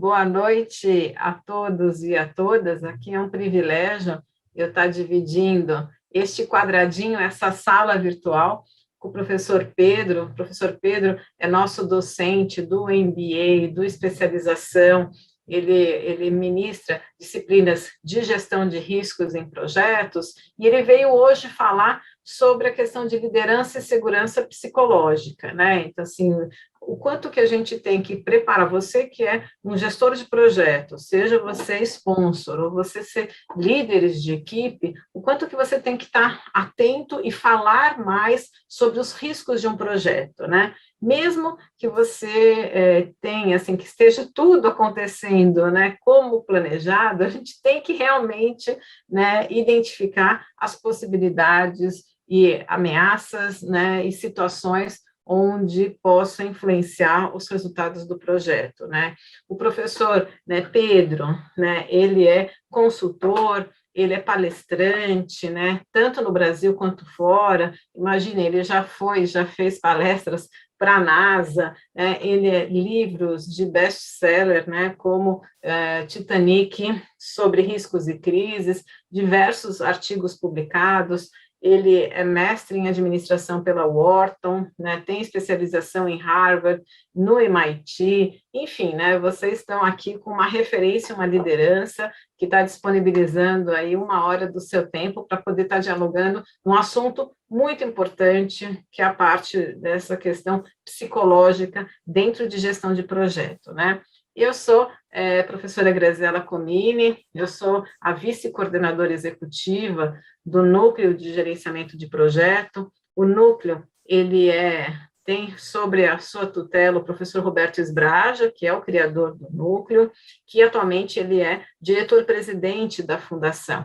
Boa noite a todos e a todas. Aqui é um privilégio eu estar dividindo este quadradinho, essa sala virtual, com o professor Pedro. O professor Pedro é nosso docente do MBA, do especialização. Ele ministra disciplinas de gestão de riscos em projetos, e ele veio hoje falar sobre a questão de liderança e segurança psicológica, né? Então, assim, o quanto que a gente tem que preparar, você que é um gestor de projeto, seja você sponsor ou você ser líderes de equipe, o quanto que você tem que estar atento e falar mais sobre os riscos de um projeto, né? Mesmo que você tenha, assim, que esteja tudo acontecendo, né, como planejado, a gente tem que realmente, né, identificar as possibilidades e ameaças, né, e situações onde possa influenciar os resultados do projeto, né? O professor, né, Pedro, né, ele é consultor, ele é palestrante, né, tanto no Brasil quanto fora. Imagine, ele já fez palestras para a NASA, né, ele é livros de best-seller, né, como Titanic, sobre riscos e crises, diversos artigos publicados. Ele é mestre em administração pela Wharton, né, tem especialização em Harvard, no MIT, enfim, né, vocês estão aqui com uma referência, uma liderança que está disponibilizando aí 1 hora do seu tempo para poder estar dialogando um assunto muito importante, que é a parte dessa questão psicológica dentro de gestão de projeto, né? Eu sou professora Graziela Comini, eu sou a vice-coordenadora executiva do Núcleo de Gerenciamento de Projeto. O núcleo, ele tem sobre a sua tutela o professor Roberto Esbraja, que é o criador do núcleo, que atualmente ele é diretor-presidente da fundação,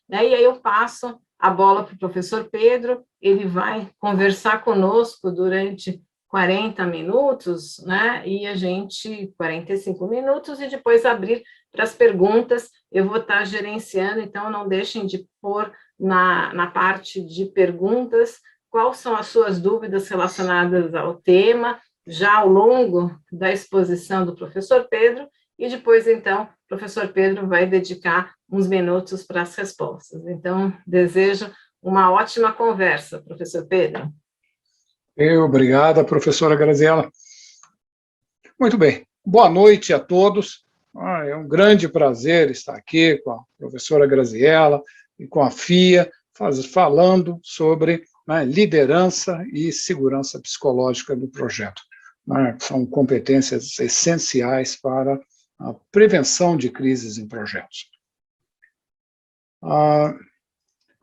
né? E aí eu passo a bola para o professor Pedro, ele vai conversar conosco durante 40 minutos, né, e 45 minutos, e depois abrir para as perguntas. Eu vou estar gerenciando, então não deixem de pôr na parte de perguntas quais são as suas dúvidas relacionadas ao tema, já ao longo da exposição do professor Pedro, e depois, então, o professor Pedro vai dedicar uns minutos para as respostas. Então, desejo uma ótima conversa, professor Pedro. Obrigada, professora Graziela. Muito bem, boa noite a todos. É um grande prazer estar aqui com a professora Graziela e com a FIA, falando sobre, né, liderança e segurança psicológica do projeto. Né, são competências essenciais para a prevenção de crises em projetos. A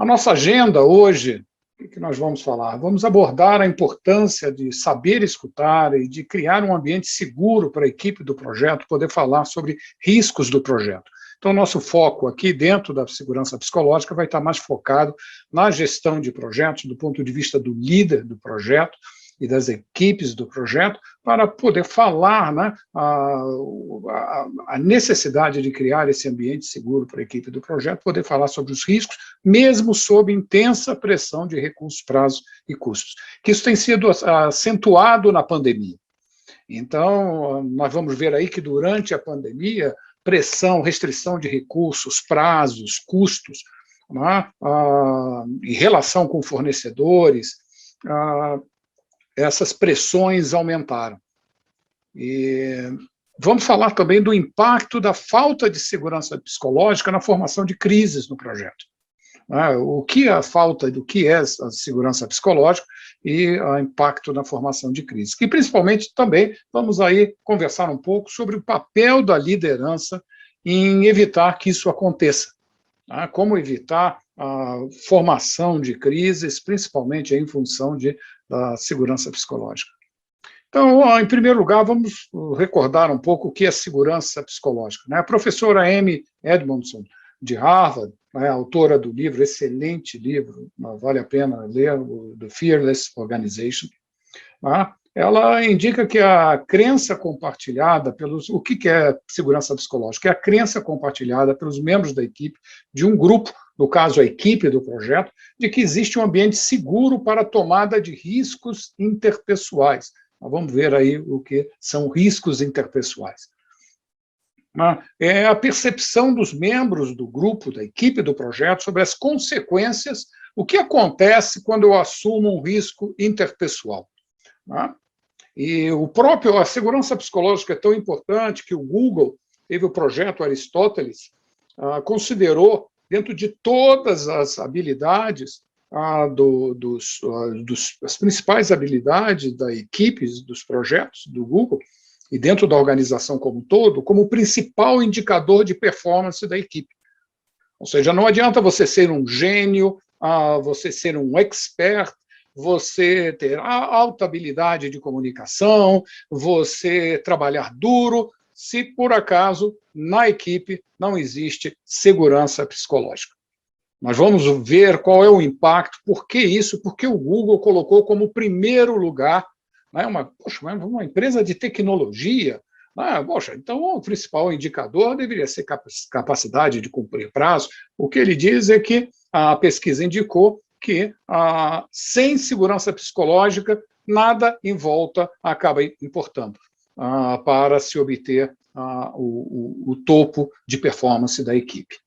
nossa agenda hoje, o que nós vamos falar? Vamos abordar a importância de saber escutar e de criar um ambiente seguro para a equipe do projeto poder falar sobre riscos do projeto. Então, nosso foco aqui dentro da segurança psicológica vai estar mais focado na gestão de projetos, do ponto de vista do líder do projeto e das equipes do projeto, para poder falar, né, a necessidade de criar esse ambiente seguro para a equipe do projeto, poder falar sobre os riscos, mesmo sob intensa pressão de recursos, prazos e custos. Que isso tem sido acentuado na pandemia. Então, nós vamos ver aí que durante a pandemia, pressão, restrição de recursos, prazos, custos, né, em relação com fornecedores, essas pressões aumentaram. E vamos falar também do impacto da falta de segurança psicológica na formação de crises no projeto. O que é a falta do que é a segurança psicológica e o impacto na formação de crises. E, principalmente, também vamos aí conversar um pouco sobre o papel da liderança em evitar que isso aconteça. Como evitar a formação de crises, principalmente em função da segurança psicológica. Então, em primeiro lugar, vamos recordar um pouco o que é segurança psicológica. A professora Amy Edmondson, de Harvard, autora do livro, excelente livro, vale a pena ler, The Fearless Organization, ela indica que a crença compartilhada o que é segurança psicológica? É a crença compartilhada pelos membros da equipe, de um grupo, no caso a equipe do projeto, de que existe um ambiente seguro para a tomada de riscos interpessoais. Nós vamos ver aí o que são riscos interpessoais. né, é a percepção dos membros do grupo, da equipe do projeto, sobre as consequências, o que acontece quando eu assumo um risco interpessoal. Né? E a segurança psicológica é tão importante que o Google teve o projeto Aristóteles, considerou, dentro de todas as habilidades, as principais habilidades da equipe, dos projetos do Google, e dentro da organização como um todo, como o principal indicador de performance da equipe. Ou seja, não adianta você ser um gênio, você ser um expert, você ter alta habilidade de comunicação, você trabalhar duro, se por acaso na equipe não existe segurança psicológica. Nós vamos ver qual é o impacto, por que isso, porque o Google colocou como primeiro lugar, né, uma empresa de tecnologia. Poxa, então o principal indicador deveria ser capacidade de cumprir prazo. O que ele diz é que a pesquisa indicou que sem segurança psicológica, nada em volta acaba importando para se obter o topo de performance da equipe.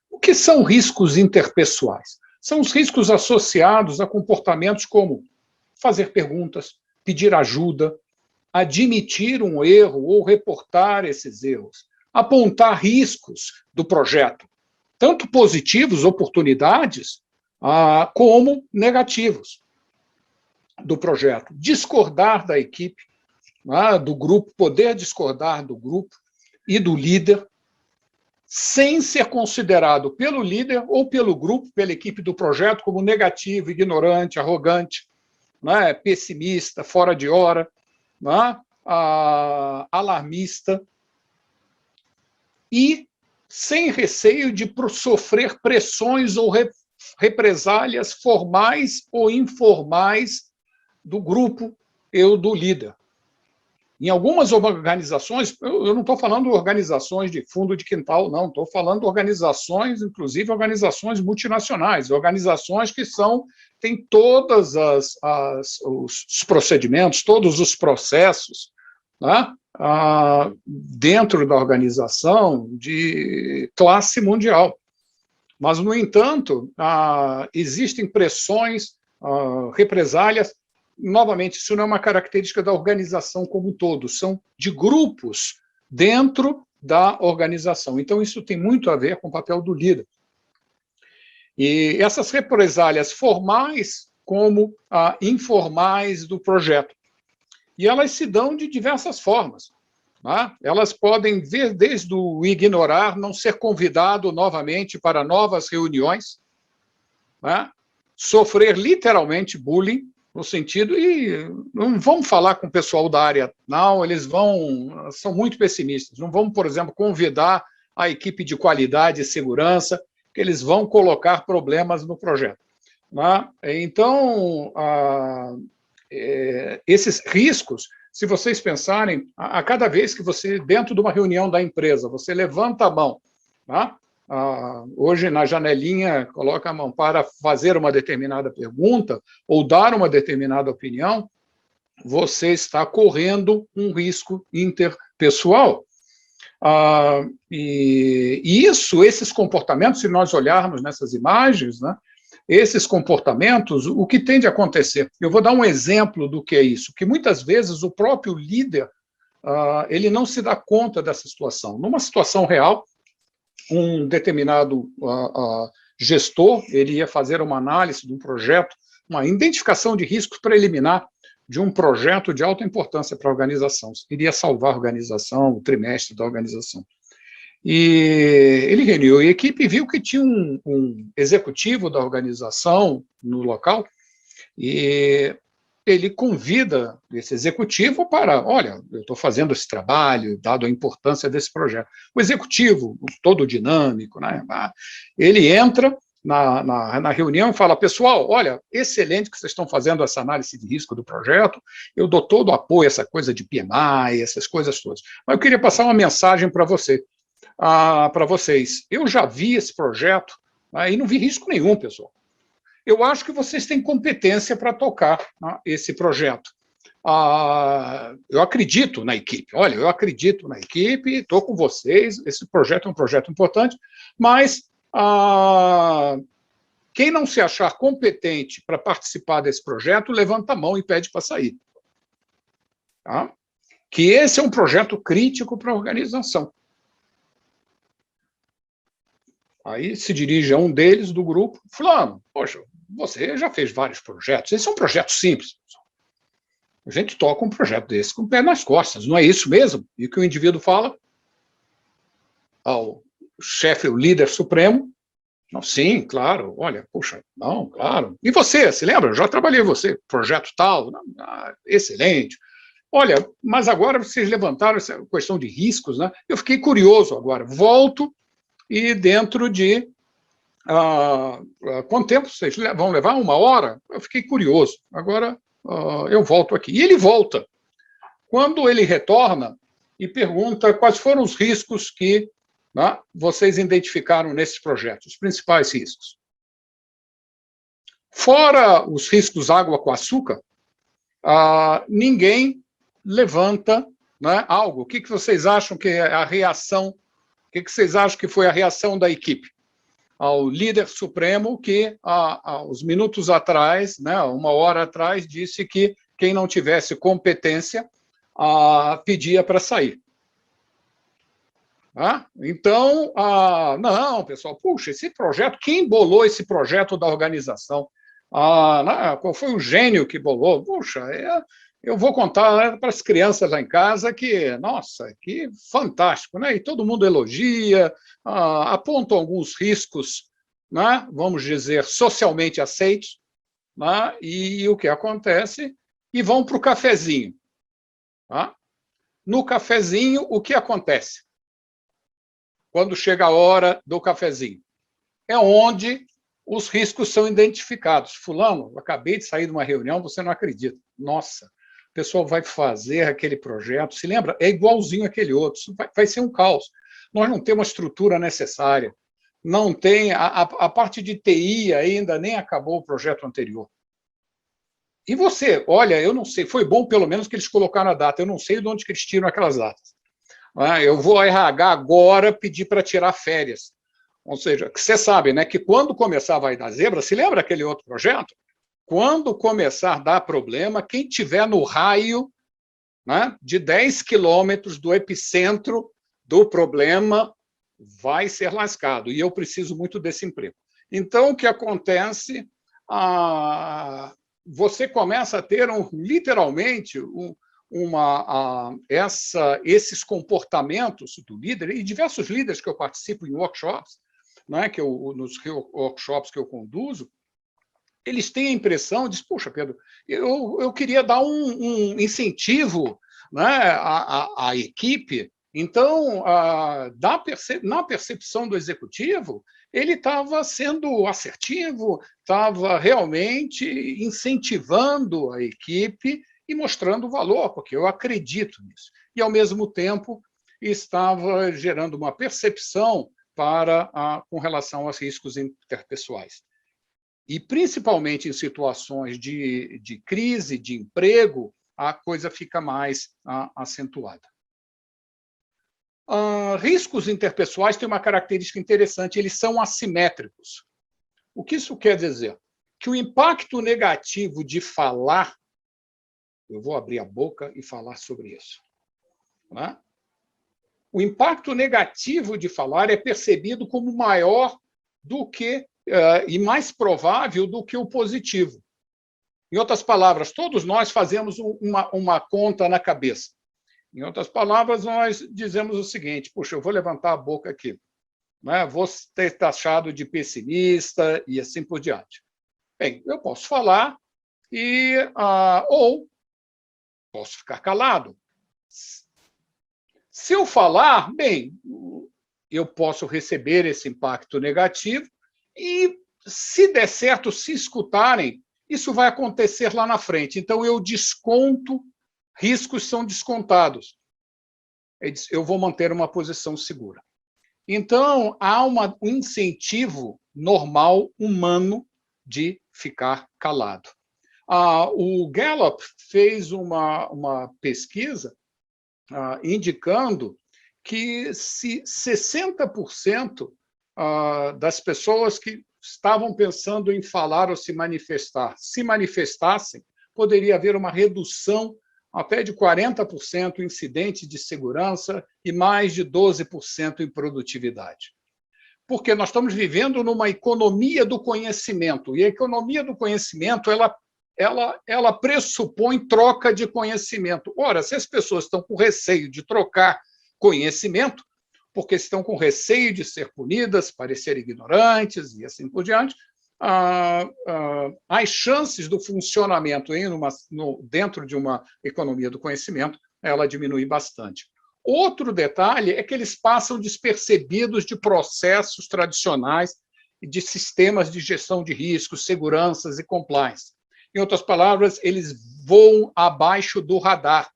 O que são riscos interpessoais? São os riscos associados a comportamentos como fazer perguntas, pedir ajuda, admitir um erro ou reportar esses erros, apontar riscos do projeto, tanto positivos, oportunidades, como negativos do projeto. Discordar da equipe, do grupo, poder discordar do grupo e do líder, sem ser considerado pelo líder ou pelo grupo, pela equipe do projeto, como negativo, ignorante, arrogante, pessimista, fora de hora, alarmista, e sem receio de sofrer pressões ou represálias formais ou informais do grupo ou do líder. Em algumas organizações, eu não estou falando organizações de fundo de quintal, não, estou falando organizações, inclusive organizações multinacionais, organizações que têm todos os procedimentos, todos os processos, né, dentro da organização de classe mundial. Mas, no entanto, existem pressões, represálias. Novamente, isso não é uma característica da organização como um todo, são de grupos dentro da organização. Então, isso tem muito a ver com o papel do líder. E essas represálias formais como informais do projeto. E elas se dão de diversas formas. Elas podem ver desde o ignorar, não ser convidado novamente para novas reuniões, sofrer literalmente bullying, no sentido, e não vamos falar com o pessoal da área, não, eles são muito pessimistas, não vamos, por exemplo, convidar a equipe de qualidade e segurança, que eles vão colocar problemas no projeto. Então, esses riscos, se vocês pensarem, a cada vez que você, dentro de uma reunião da empresa, você levanta a mão, hoje na janelinha coloca a mão para fazer uma determinada pergunta ou dar uma determinada opinião, você está correndo um risco interpessoal. E esses comportamentos, se nós olharmos nessas imagens, esses comportamentos, o que tende a acontecer? Eu vou dar um exemplo do que é isso, que muitas vezes o próprio líder ele não se dá conta dessa situação. Numa situação real, um determinado gestor, ele ia fazer uma análise de um projeto, uma identificação de riscos preliminar de um projeto de alta importância para a organização. Iria salvar a organização, o trimestre da organização. E ele reuniu a equipe e viu que tinha um executivo da organização no local, e ele convida esse executivo para, olha, eu estou fazendo esse trabalho, dado a importância desse projeto. O executivo, todo dinâmico, ele entra na reunião e fala, pessoal, olha, excelente que vocês estão fazendo essa análise de risco do projeto, eu dou todo o apoio a essa coisa de PMI, essas coisas todas. Mas eu queria passar uma mensagem para vocês. Eu já vi esse projeto e não vi risco nenhum, pessoal. Eu acho que vocês têm competência para tocar esse projeto. eu acredito na equipe. Olha, eu acredito na equipe, estou com vocês, esse projeto é um projeto importante, mas quem não se achar competente para participar desse projeto, levanta a mão e pede para sair. Tá? Que esse é um projeto crítico para a organização. Aí se dirige a um deles do grupo, fulano, poxa, você já fez vários projetos, esse é um projeto simples. A gente toca um projeto desse com o pé nas costas, não é isso mesmo? E o que o indivíduo fala ao chefe, o líder supremo, não, sim, claro, olha, puxa, não, claro. E você, se lembra? Eu já trabalhei com você, projeto tal, excelente. Olha, mas agora vocês levantaram essa questão de riscos, né? Eu fiquei curioso agora, volto e dentro de quanto tempo vocês vão levar? 1 hora? Eu fiquei curioso. Agora eu volto aqui. E ele volta. Quando ele retorna e pergunta quais foram os riscos que vocês identificaram nesses projetos, os principais riscos. Fora os riscos água com açúcar, ninguém levanta algo. O que vocês acham que é a reação? O que vocês acham que foi a reação da equipe? Ao líder supremo que, há uns minutos atrás, 1 hora atrás, disse que quem não tivesse competência pedia para sair. Então, não, pessoal, puxa, esse projeto, quem bolou esse projeto da organização? Qual foi o gênio que bolou? Puxa, eu vou contar para as crianças lá em casa que, nossa, que fantástico, né? E todo mundo elogia, aponta alguns riscos, vamos dizer, socialmente aceitos, e o que acontece? E vão para o cafezinho. No cafezinho, o que acontece? Quando chega a hora do cafezinho. É onde os riscos são identificados. Fulano, eu acabei de sair de uma reunião, você não acredita. Nossa, o pessoal vai fazer aquele projeto, se lembra? É igualzinho aquele outro, vai ser um caos. Nós não temos a estrutura necessária, não tem, a parte de TI ainda nem acabou o projeto anterior. E você, olha, eu não sei, foi bom pelo menos que eles colocaram a data, eu não sei de onde que eles tiram aquelas datas. Eu vou a RH agora pedir para tirar férias. Ou seja, você sabe, né, que quando começar a Vai da Zebra, se lembra aquele outro projeto? Quando começar a dar problema, quem tiver no raio de 10 quilômetros do epicentro do problema vai ser lascado. E eu preciso muito desse emprego. Então, o que acontece? Você começa a ter, literalmente, esses comportamentos do líder, e diversos líderes que eu participo em workshops, nos workshops que eu conduzo, eles têm a impressão de, puxa, Pedro, eu queria dar um incentivo à equipe. Então, na percepção do executivo, ele estava sendo assertivo, estava realmente incentivando a equipe e mostrando valor, porque eu acredito nisso. E, ao mesmo tempo, estava gerando uma percepção com relação aos riscos interpessoais. E, principalmente em situações de crise, de emprego, a coisa fica mais acentuada. Riscos interpessoais têm uma característica interessante, eles são assimétricos. O que isso quer dizer? Que o impacto negativo de falar, eu vou abrir a boca e falar sobre isso. O impacto negativo de falar é percebido como maior do que e mais provável do que o positivo. Em outras palavras, todos nós fazemos uma conta na cabeça. Em outras palavras, nós dizemos o seguinte, puxa, eu vou levantar a boca aqui, vou ser taxado de pessimista e assim por diante. Bem, eu posso falar ou posso ficar calado. Se eu falar, bem, eu posso receber esse impacto negativo e, se der certo, se escutarem, isso vai acontecer lá na frente. Então, eu desconto, riscos são descontados. Eu vou manter uma posição segura. Então, há um incentivo normal, humano, de ficar calado. O Gallup fez uma pesquisa indicando que se 60% das pessoas que estavam pensando em falar ou se manifestassem, poderia haver uma redução até de 40% em incidentes de segurança e mais de 12% em produtividade. Porque nós estamos vivendo numa economia do conhecimento, e a economia do conhecimento ela pressupõe troca de conhecimento. Ora, se as pessoas estão com receio de trocar conhecimento, porque estão com receio de ser punidas, parecer ignorantes e assim por diante, as chances do funcionamento dentro de uma economia do conhecimento, ela diminui bastante. Outro detalhe é que eles passam despercebidos de processos tradicionais e de sistemas de gestão de riscos, seguranças e compliance. Em outras palavras, eles voam abaixo do radar.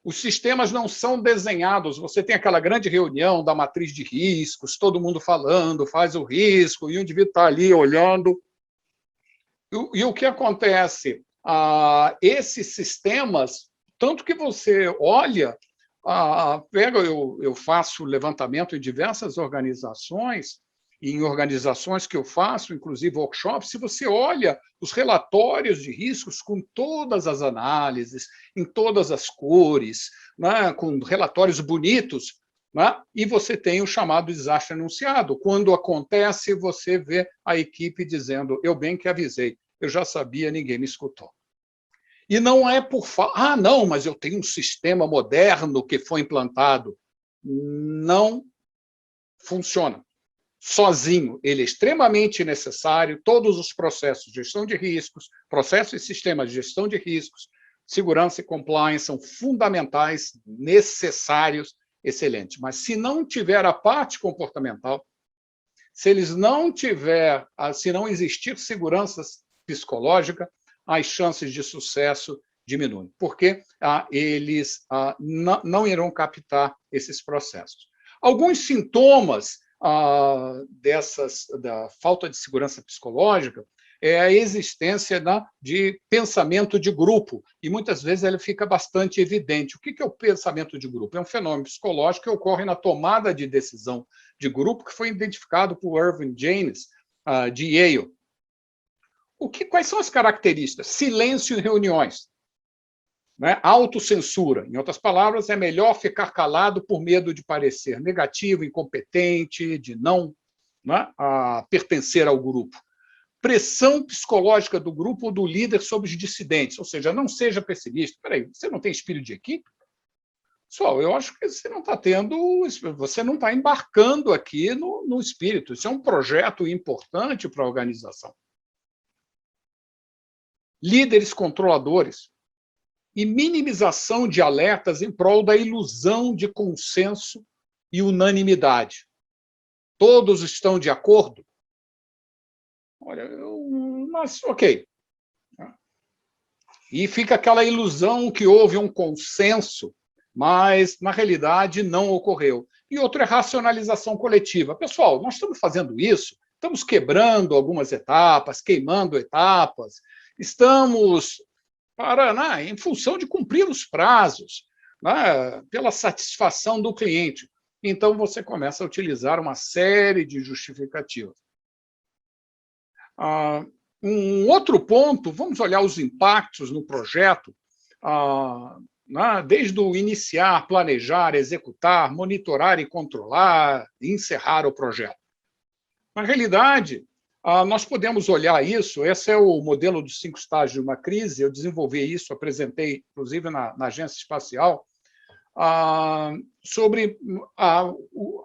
Os sistemas não são desenhados. Você tem aquela grande reunião da matriz de riscos, todo mundo falando, faz o risco, e o indivíduo está ali olhando. E o que acontece? Esses sistemas, tanto que você olha, eu faço levantamento em diversas organizações, e em organizações que eu faço, inclusive workshops, se você olha os relatórios de riscos com todas as análises, em todas as cores, né, com relatórios bonitos, né, e você tem o chamado desastre anunciado. Quando acontece, você vê a equipe dizendo, eu bem que avisei, eu já sabia, ninguém me escutou. E não é por falar, não, mas eu tenho um sistema moderno que foi implantado. Não funciona. Sozinho, ele é extremamente necessário, todos os processos de gestão de riscos, processos e sistemas de gestão de riscos, segurança e compliance são fundamentais, necessários, excelentes. Mas se não tiver a parte comportamental, se não existir segurança psicológica, as chances de sucesso diminuem, porque eles não irão captar esses processos. Alguns sintomas da falta de segurança psicológica é a existência de pensamento de grupo, e muitas vezes ele fica bastante evidente. O que é o pensamento de grupo? É um fenômeno psicológico que ocorre na tomada de decisão de grupo, que foi identificado por Irving James, de Yale. Quais são as características? Silêncio em reuniões. Né? Autocensura. Em outras palavras, é melhor ficar calado por medo de parecer negativo, incompetente, de não pertencer ao grupo. Pressão psicológica do grupo ou do líder sobre os dissidentes, ou seja, não seja pessimista. Espera aí, você não tem espírito de equipe? Pessoal, eu acho que você não está embarcando aqui no espírito. Isso é um projeto importante para a organização. Líderes controladores e minimização de alertas em prol da ilusão de consenso e unanimidade. Todos estão de acordo? Olha, mas ok. E fica aquela ilusão que houve um consenso, mas, na realidade, não ocorreu. E outro é racionalização coletiva. Pessoal, nós estamos fazendo isso, estamos quebrando algumas etapas, queimando etapas, estamos em função de cumprir os prazos, pela satisfação do cliente. Então, você começa a utilizar uma série de justificativas. Um outro ponto, vamos olhar os impactos no projeto, desde o iniciar, planejar, executar, monitorar e controlar, e encerrar o projeto. Na realidade, nós podemos olhar isso, esse é o modelo dos 5 estágios de uma crise, eu desenvolvi isso, apresentei, inclusive, na Agência Espacial, sobre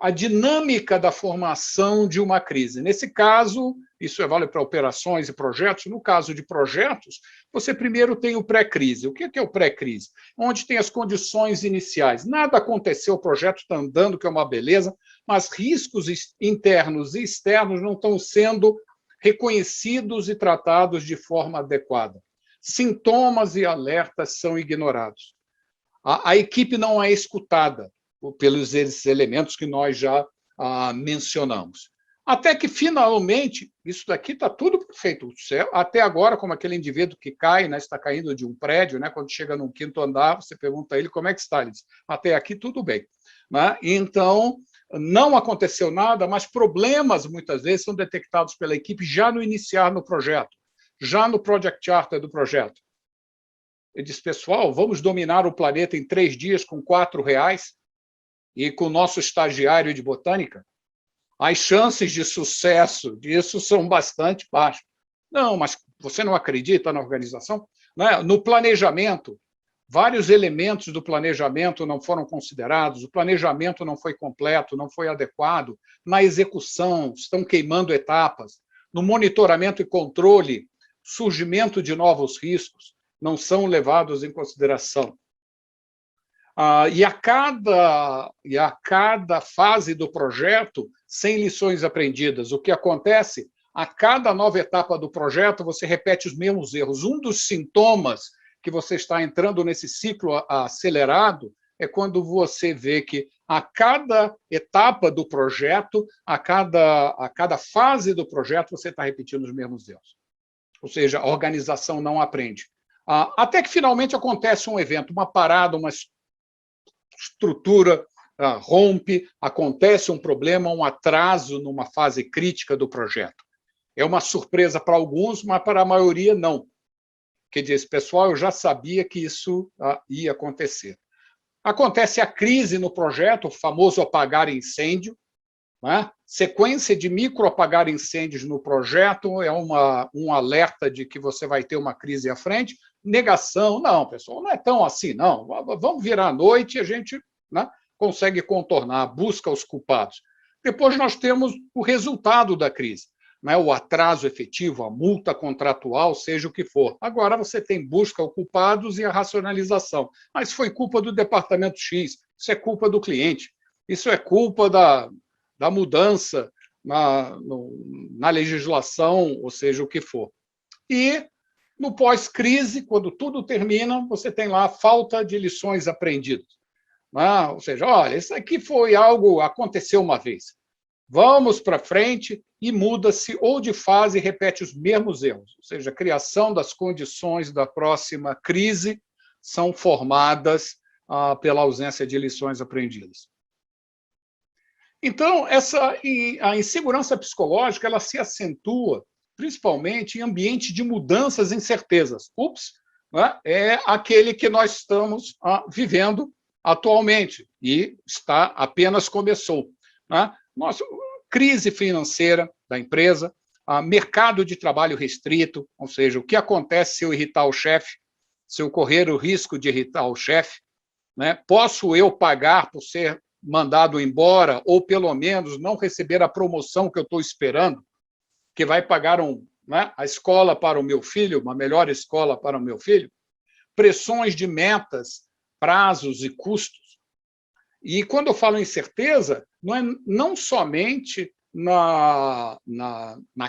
a dinâmica da formação de uma crise. Nesse caso, isso vale para operações e projetos. No caso de projetos, você primeiro tem o pré-crise. O que é o pré-crise? Onde tem as condições iniciais. Nada aconteceu, o projeto está andando, que é uma beleza, mas riscos internos e externos não estão sendo reconhecidos e tratados de forma adequada. Sintomas e alertas são ignorados. A equipe não é escutada pelos esses elementos que nós já mencionamos. Até que, finalmente, isso daqui está tudo perfeito. Até agora, como aquele indivíduo que cai, né, está caindo de um prédio, né, quando chega no 5º andar, você pergunta a ele como é que está. Ele diz, até aqui tudo bem. Né? Então, não aconteceu nada, mas problemas, muitas vezes, são detectados pela equipe já no iniciar no projeto, já no Project Charter do projeto. Ele diz, pessoal, vamos dominar o planeta em 3 dias com R$ 4 e com o nosso estagiário de botânica? As chances de sucesso disso são bastante baixas. Não, mas você não acredita na organização? Né? No planejamento, vários elementos do planejamento não foram considerados, o planejamento não foi completo, não foi adequado. Na execução, estão queimando etapas. No monitoramento e controle, surgimento de novos riscos não são levados em consideração. E a cada fase do projeto, sem lições aprendidas. O que acontece? A cada nova etapa do projeto, você repete os mesmos erros. Um dos sintomas que você está entrando nesse ciclo acelerado é quando você vê que a cada etapa do projeto, a cada fase do projeto, você está repetindo os mesmos erros. Ou seja, a organização não aprende. Até que, finalmente, acontece um evento, uma parada, uma estrutura rompe, acontece um problema, um atraso numa fase crítica do projeto. É uma surpresa para alguns, mas para a maioria não. Que diz, pessoal, eu já sabia que isso ia acontecer. Acontece a crise no projeto, o famoso apagar incêndio, né? Sequência de micro apagar incêndios no projeto é um alerta de que você vai ter uma crise à frente. Negação, não, pessoal, não é tão assim, não. Vamos virar à noite e a gente, né, consegue contornar, busca os culpados. Depois nós temos o resultado da crise, né, o atraso efetivo, a multa contratual, seja o que for. Agora você tem busca os culpados e a racionalização. Mas foi culpa do departamento X, isso é culpa do cliente, isso é culpa da mudança na legislação, ou seja, o que for. E, no pós-crise, quando tudo termina, você tem lá a falta de lições aprendidas. Ou seja, olha, isso aqui foi algo, aconteceu uma vez. Vamos para frente e muda-se ou de fase e repete os mesmos erros. Ou seja, a criação das condições da próxima crise são formadas pela ausência de lições aprendidas. Então, a insegurança psicológica ela se acentua principalmente em ambiente de mudanças e incertezas. Né? É aquele que nós estamos vivendo atualmente e apenas começou. Né? Crise financeira da empresa, mercado de trabalho restrito, ou seja, o que acontece se eu irritar o chefe, se eu correr o risco de irritar o chefe, né? Posso eu pagar por ser mandado embora, ou pelo menos não receber a promoção que eu estou esperando, que vai pagar a escola para o meu filho, uma melhor escola para o meu filho, pressões de metas, prazos e custos. E quando eu falo incerteza, não somente na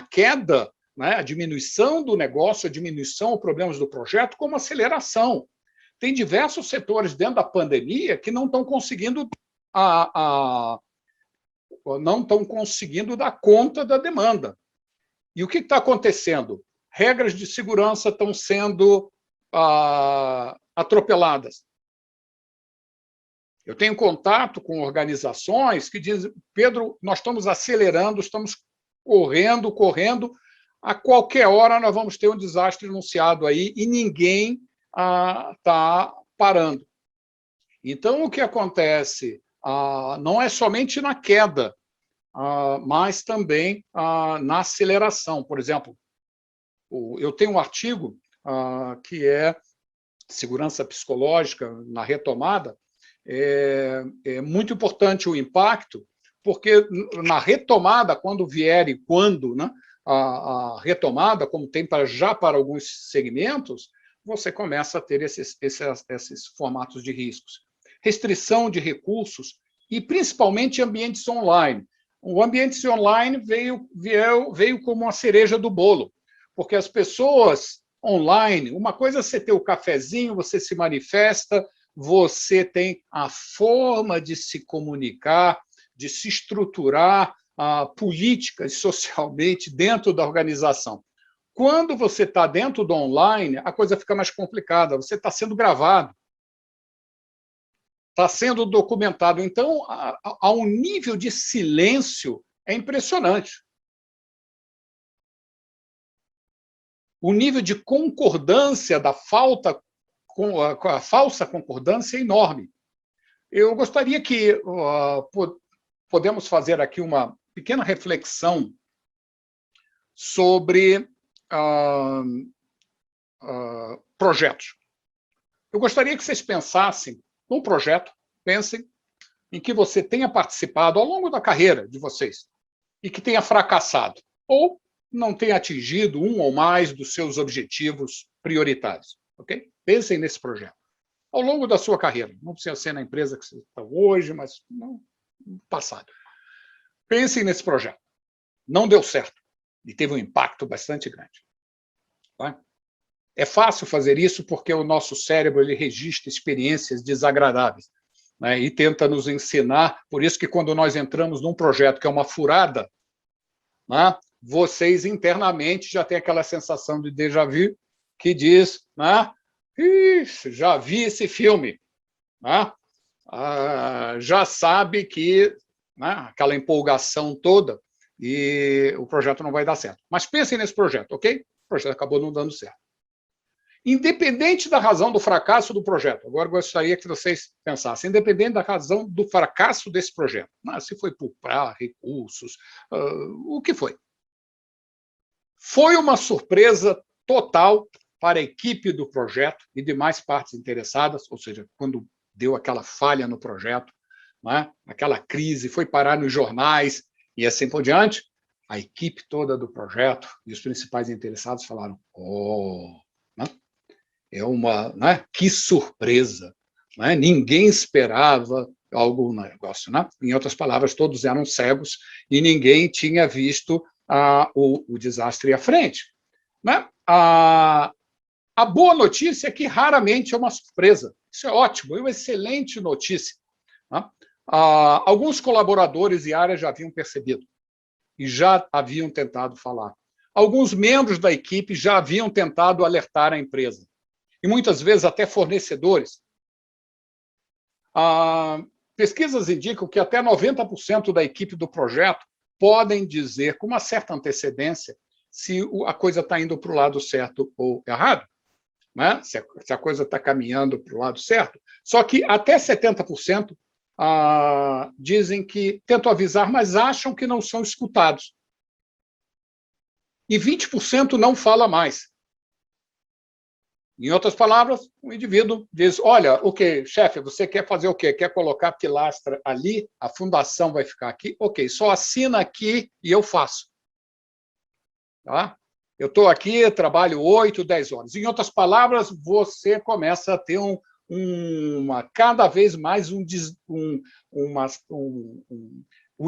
queda, né, a diminuição do negócio, a diminuição dos problemas do projeto, como aceleração. Tem diversos setores dentro da pandemia que não estão conseguindo dar conta da demanda. E o que está acontecendo? Regras de segurança estão sendo atropeladas. Eu tenho contato com organizações que dizem, Pedro, nós estamos acelerando, estamos correndo, a qualquer hora nós vamos ter um desastre anunciado aí e ninguém está parando. Então, o que acontece não é somente na queda, mas também na aceleração. Por exemplo, eu tenho um artigo que é Segurança Psicológica na Retomada. É muito importante o impacto, porque na retomada, quando vier e quando, né, a retomada, como tem já para alguns segmentos, você começa a ter esses formatos de riscos. Restrição de recursos e, principalmente, ambientes online. O ambiente online veio como uma cereja do bolo, porque as pessoas online, uma coisa é você ter o cafezinho, você se manifesta, você tem a forma de se comunicar, de se estruturar política e socialmente dentro da organização. Quando você está dentro do online, a coisa fica mais complicada. Você está sendo gravado, está sendo documentado. Então, há um nível de silêncio é impressionante. O nível de concordância da falta, com a falsa concordância é enorme. Eu gostaria que podemos fazer aqui uma pequena reflexão sobre projetos. Eu gostaria que vocês pensassem num projeto, pensem em que você tenha participado ao longo da carreira de vocês e que tenha fracassado, ou não tenha atingido um ou mais dos seus objetivos prioritários. Ok? Pensem nesse projeto. Ao longo da sua carreira. Não precisa ser na empresa que você está hoje, mas no passado. Pensem nesse projeto. Não deu certo. E teve um impacto bastante grande. Tá? É fácil fazer isso porque o nosso cérebro ele registra experiências desagradáveis, né, e tenta nos ensinar. Por isso que quando nós entramos num projeto que é uma furada, né, vocês internamente já têm aquela sensação de déjà vu que diz, né, já vi esse filme, né, já sabe que, né, aquela empolgação toda e o projeto não vai dar certo. Mas pensem nesse projeto, ok? O projeto acabou não dando certo. Independente da razão do fracasso do projeto, agora eu gostaria que vocês pensassem, independente da razão do fracasso desse projeto, se foi por recursos, o que foi. Foi uma surpresa total para a equipe do projeto e demais partes interessadas, ou seja, quando deu aquela falha no projeto, né, aquela crise, foi parar nos jornais e assim por diante, a equipe toda do projeto e os principais interessados falaram, né? Né? Que surpresa! Né? Ninguém esperava algum negócio. Né? Em outras palavras, todos eram cegos e ninguém tinha visto o desastre à frente. Né? A boa notícia é que raramente é uma surpresa. Isso é ótimo, é uma excelente notícia. Né? Alguns colaboradores e áreas já haviam percebido e já haviam tentado falar. Alguns membros da equipe já haviam tentado alertar a empresa. E muitas vezes até fornecedores. Pesquisas indicam que até 90% da equipe do projeto podem dizer com uma certa antecedência se a coisa está indo para o lado certo ou errado, né? Se a coisa está caminhando para o lado certo. Só que até 70% dizem que tentam avisar, mas acham que não são escutados. E 20% não fala mais. Em outras palavras, o indivíduo diz, olha, ok, chefe, você quer fazer o quê? Quer colocar a pilastra ali? A fundação vai ficar aqui? Ok, só assina aqui e eu faço. Tá? Eu estou aqui, trabalho 8, 10 horas. Em outras palavras, você começa a ter cada vez mais o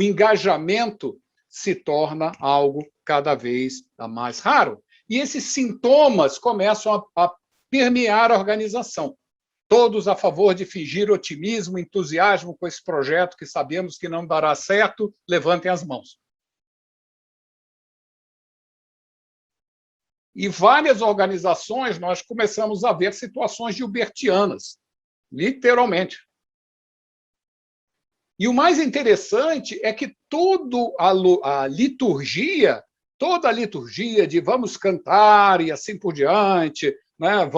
engajamento se torna algo cada vez mais raro. E esses sintomas começam a permear a organização. Todos a favor de fingir otimismo, entusiasmo com esse projeto que sabemos que não dará certo, levantem as mãos. E várias organizações nós começamos a ver situações gilbertianas, literalmente. E o mais interessante é que toda a liturgia de vamos cantar e assim por diante, né,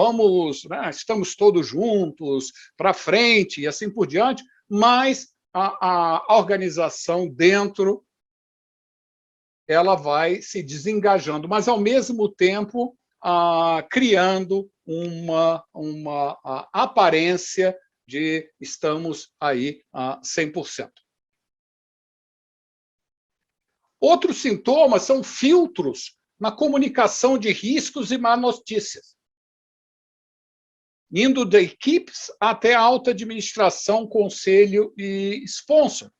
estamos todos juntos, para frente e assim por diante, mas a organização dentro ela vai se desengajando, mas, ao mesmo tempo, criando uma aparência de estamos aí a 100%. Outros sintomas são filtros na comunicação de riscos e má notícias, indo de equipes até a alta administração, conselho e sponsor.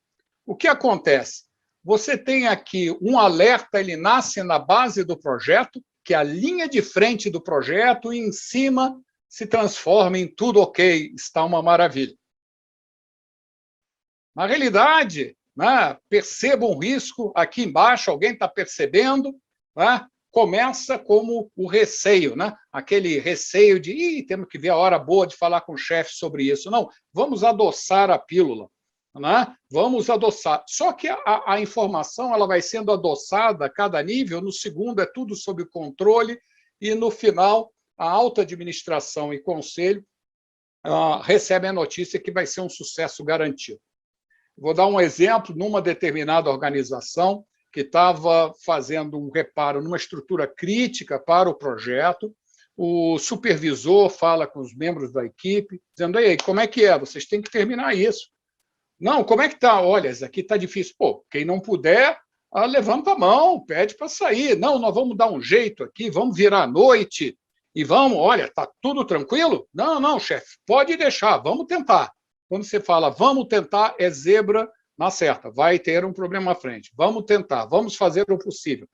O que acontece? Você tem aqui um alerta, ele nasce na base do projeto, que é a linha de frente do projeto, e em cima se transforma em tudo ok, está uma maravilha. Na realidade, né, perceba um risco aqui embaixo, alguém está percebendo, né, começa como o receio, né, aquele receio de temos que ver a hora boa de falar com o chefe sobre isso. Não, vamos adoçar a pílula. Né? Vamos adoçar. Só que a informação ela vai sendo adoçada a cada nível, no segundo é tudo sob controle, e no final a alta administração e conselho recebem a notícia que vai ser um sucesso garantido. Vou dar um exemplo, numa determinada organização que estava fazendo um reparo numa estrutura crítica para o projeto, o supervisor fala com os membros da equipe, dizendo, aí, como é que é? Vocês têm que terminar isso. Não, como é que está? Olha, isso aqui está difícil. Pô, quem não puder, levanta a mão, pede para sair. Não, nós vamos dar um jeito aqui, vamos virar à noite e vamos, olha, está tudo tranquilo? Não, não, chefe, pode deixar, vamos tentar. Quando você fala vamos tentar, é zebra na certa, vai ter um problema à frente. Vamos tentar, vamos fazer o possível.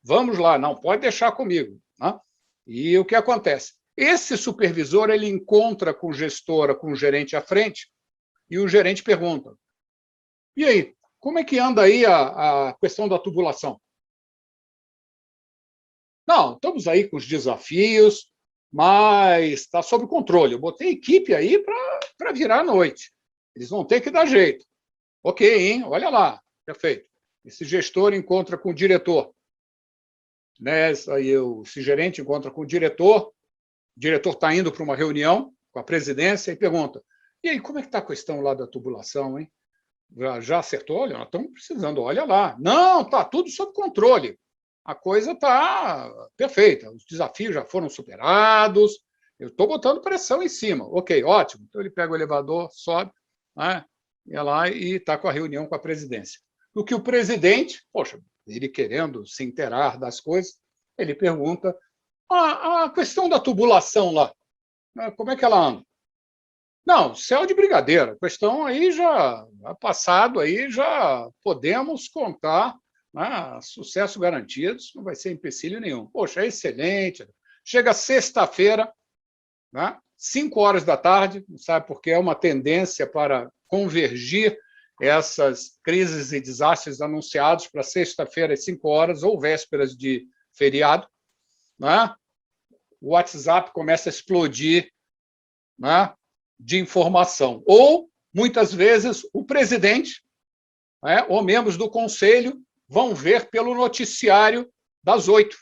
Vamos lá, não, pode deixar comigo. Né? E o que acontece? Esse supervisor, ele encontra com o gestor, com o gerente à frente, e o gerente pergunta, e aí, como é que anda aí a questão da tubulação? Não, estamos aí com os desafios, mas está sob controle. Eu botei equipe aí para virar à noite. Eles vão ter que dar jeito. Ok, hein? Olha lá, perfeito. Esse gestor encontra com o diretor. Né? Esse gerente encontra com o diretor está indo para uma reunião com a presidência e pergunta, e aí, como é que está a questão lá da tubulação, hein? Já acertou? Olha, nós estamos precisando, olha lá. Não, está tudo sob controle. A coisa está perfeita. Os desafios já foram superados. Eu estou botando pressão em cima. Ok, ótimo. Então, ele pega o elevador, sobe, né, ia lá e está com a reunião com a presidência. O que o presidente, poxa, ele querendo se inteirar das coisas, ele pergunta, a questão da tubulação lá, como é que ela anda? Não, céu de brigadeiro. A questão aí já passado, aí já podemos contar, né, sucesso garantido, não vai ser empecilho nenhum. Poxa, é excelente. Chega sexta-feira, né, 5 horas da tarde, não sabe porque é uma tendência para convergir essas crises e desastres anunciados para sexta-feira às 5 horas ou vésperas de feriado. Né? O WhatsApp começa a explodir, né, de informação. Ou, muitas vezes, o presidente, né, ou membros do conselho vão ver pelo noticiário das 8.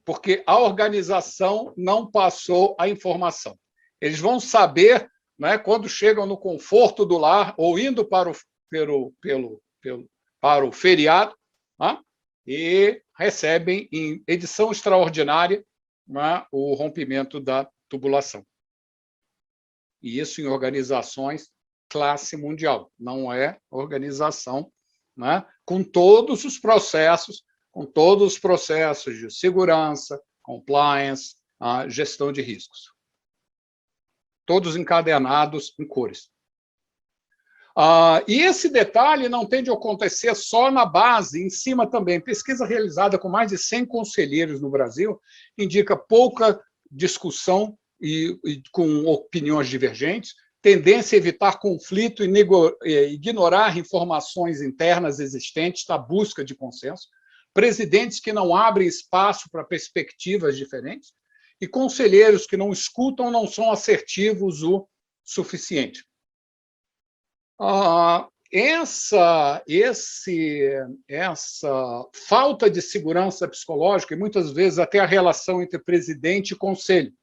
Porque a organização não passou a informação. Eles vão saber, né, quando chegam no conforto do lar ou indo para o feriado, né, e recebem em edição extraordinária, né, o rompimento da tubulação. E isso em organizações classe mundial, não é organização, né, com todos os processos de segurança, compliance, gestão de riscos. Todos encadernados em cores. E esse detalhe não tem de acontecer só na base, em cima também. Pesquisa realizada com mais de 100 conselheiros no Brasil indica pouca discussão e com opiniões divergentes, tendência a evitar conflito e ignorar informações internas existentes na busca de consenso, presidentes que não abrem espaço para perspectivas diferentes e conselheiros que não escutam, não são assertivos o suficiente. Essa falta de segurança psicológica e, muitas vezes, até a relação entre presidente e conselho,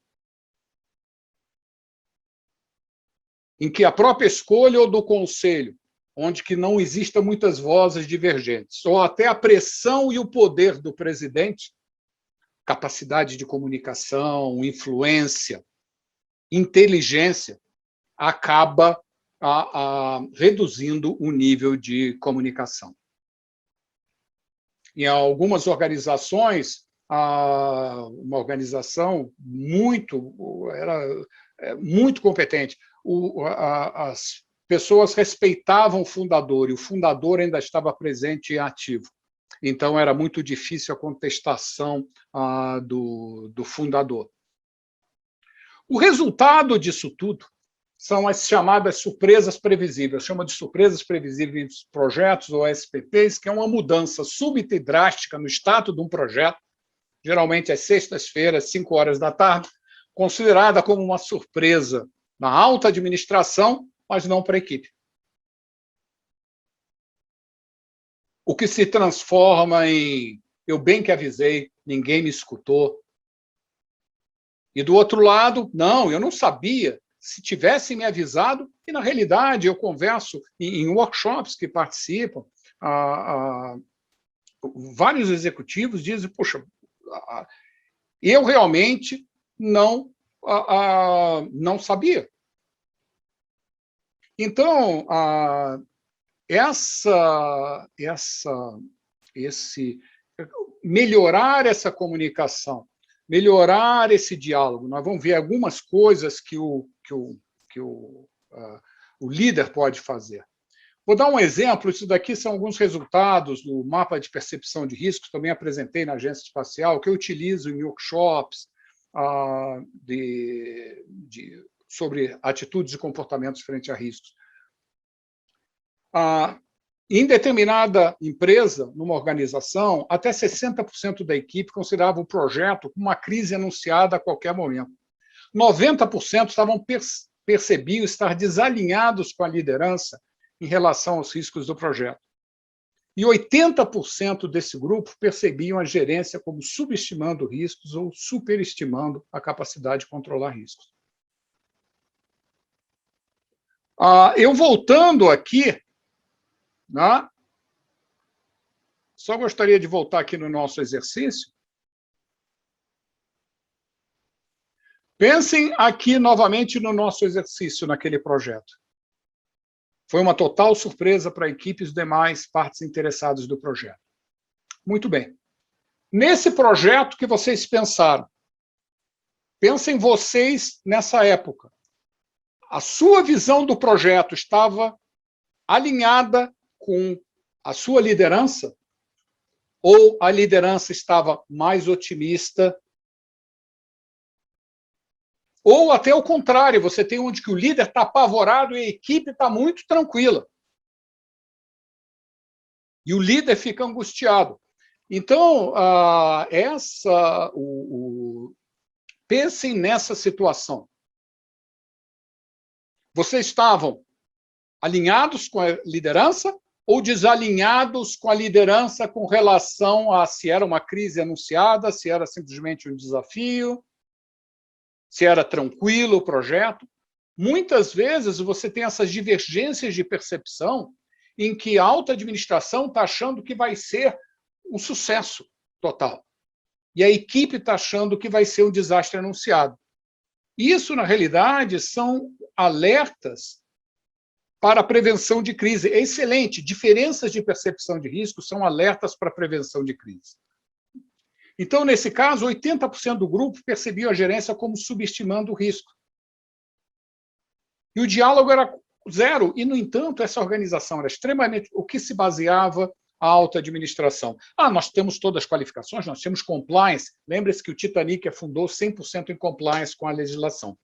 em que a própria escolha ou do conselho, onde que não existam muitas vozes divergentes, ou até a pressão e o poder do presidente, capacidade de comunicação, influência, inteligência, acaba reduzindo o nível de comunicação. Em algumas organizações, uma organização era muito competente, as pessoas respeitavam o fundador, e o fundador ainda estava presente e ativo. Então, era muito difícil a contestação do fundador. O resultado disso tudo são as chamadas surpresas previsíveis. Chama de surpresas previsíveis dos projetos, ou SPPs, que é uma mudança súbita e drástica no status de um projeto, geralmente às sextas-feiras, 5 horas da tarde, considerada como uma surpresa na alta administração, mas não para a equipe. O que se transforma em eu bem que avisei, ninguém me escutou. E do outro lado, não, eu não sabia. Se tivessem me avisado, e na realidade eu converso em workshops que participam, vários executivos dizem, poxa, eu realmente não sabia. Então, melhorar essa comunicação, melhorar esse diálogo. Nós vamos ver algumas coisas que o líder pode fazer. Vou dar um exemplo, isso daqui são alguns resultados do mapa de percepção de riscos, também apresentei na Agência Espacial, que eu utilizo em workshops sobre atitudes e comportamentos frente a riscos. Em determinada empresa, numa organização, até 60% da equipe considerava o projeto como uma crise anunciada a qualquer momento. 90% percebiam estar desalinhados com a liderança em relação aos riscos do projeto. E 80% desse grupo percebiam a gerência como subestimando riscos ou superestimando a capacidade de controlar riscos. Eu voltando aqui, só gostaria de voltar aqui no nosso exercício. Pensem aqui novamente no nosso exercício, naquele projeto. Foi uma total surpresa para a equipe e as demais partes interessadas do projeto. Muito bem. Nesse projeto que vocês pensaram, pensem vocês nessa época. A sua visão do projeto estava alinhada com a sua liderança? Ou a liderança estava mais otimista? Ou até o contrário, você tem onde que o líder está apavorado e a equipe está muito tranquila. E o líder fica angustiado. Então, pensem nessa situação. Vocês estavam alinhados com a liderança ou desalinhados com a liderança com relação a se era uma crise anunciada, se era simplesmente um desafio, se era tranquilo o projeto? Muitas vezes você tem essas divergências de percepção em que a alta administração está achando que vai ser um sucesso total. E a equipe está achando que vai ser um desastre anunciado. Isso, na realidade, são alertas para a prevenção de crise. É excelente. Diferenças de percepção de risco são alertas para a prevenção de crise. Então, nesse caso, 80% do grupo percebia a gerência como subestimando o risco. E o diálogo era zero. E, no entanto, essa organização era extremamente... O que se baseava a alta administração? Nós temos todas as qualificações, nós temos compliance. Lembre-se que o Titanic afundou 100% em compliance com a legislação.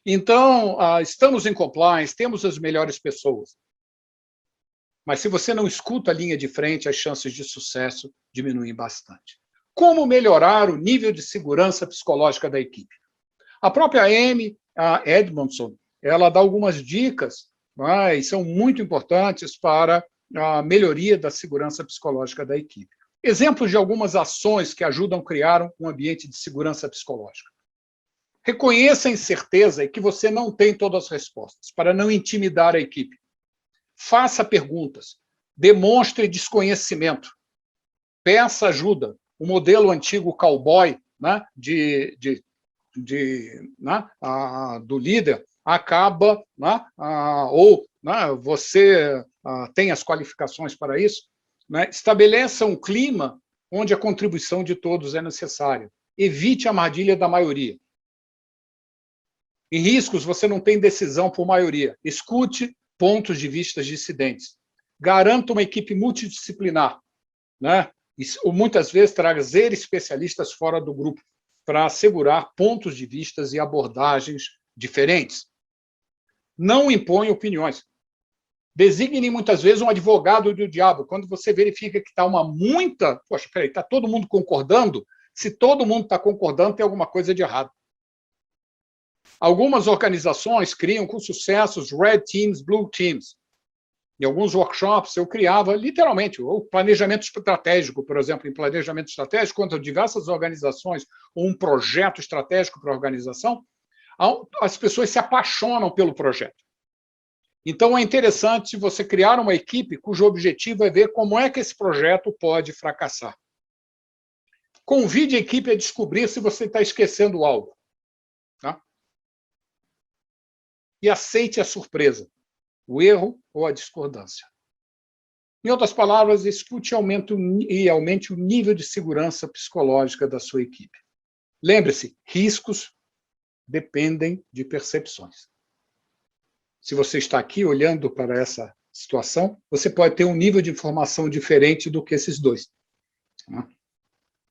Então, estamos em compliance, temos as melhores pessoas. Mas se você não escuta a linha de frente, as chances de sucesso diminuem bastante. Como melhorar o nível de segurança psicológica da equipe? A própria Amy Edmondson, ela dá algumas dicas, e são muito importantes para a melhoria da segurança psicológica da equipe. Exemplos de algumas ações que ajudam a criar um ambiente de segurança psicológica. Reconheça a incerteza e que você não tem todas as respostas, para não intimidar a equipe. Faça perguntas. Demonstre desconhecimento. Peça ajuda. O modelo antigo cowboy, do líder acaba, você tem as qualificações para isso, estabeleça um clima onde a contribuição de todos é necessária. Evite a armadilha da maioria. Em riscos, você não tem decisão por maioria. Escute pontos de vista dissidentes. Garanta uma equipe multidisciplinar. Ou muitas vezes trazer especialistas fora do grupo para assegurar pontos de vista e abordagens diferentes. Não impõe opiniões. Designe muitas vezes um advogado do diabo. Quando você verifica que está poxa, peraí, está todo mundo concordando? Se todo mundo está concordando, tem alguma coisa de errado. Algumas organizações criam com sucesso os Red Teams, Blue Teams. Em alguns workshops, eu criava, literalmente, o planejamento estratégico, por exemplo. Em planejamento estratégico, quando diversas organizações, ou um projeto estratégico para a organização, as pessoas se apaixonam pelo projeto. Então, é interessante você criar uma equipe cujo objetivo é ver como é que esse projeto pode fracassar. Convide a equipe a descobrir se você está esquecendo algo. Tá? E aceite a surpresa, o erro ou a discordância. Em outras palavras, escute e aumente o nível de segurança psicológica da sua equipe. Lembre-se, riscos dependem de percepções. Se você está aqui olhando para essa situação, você pode ter um nível de informação diferente do que esses dois.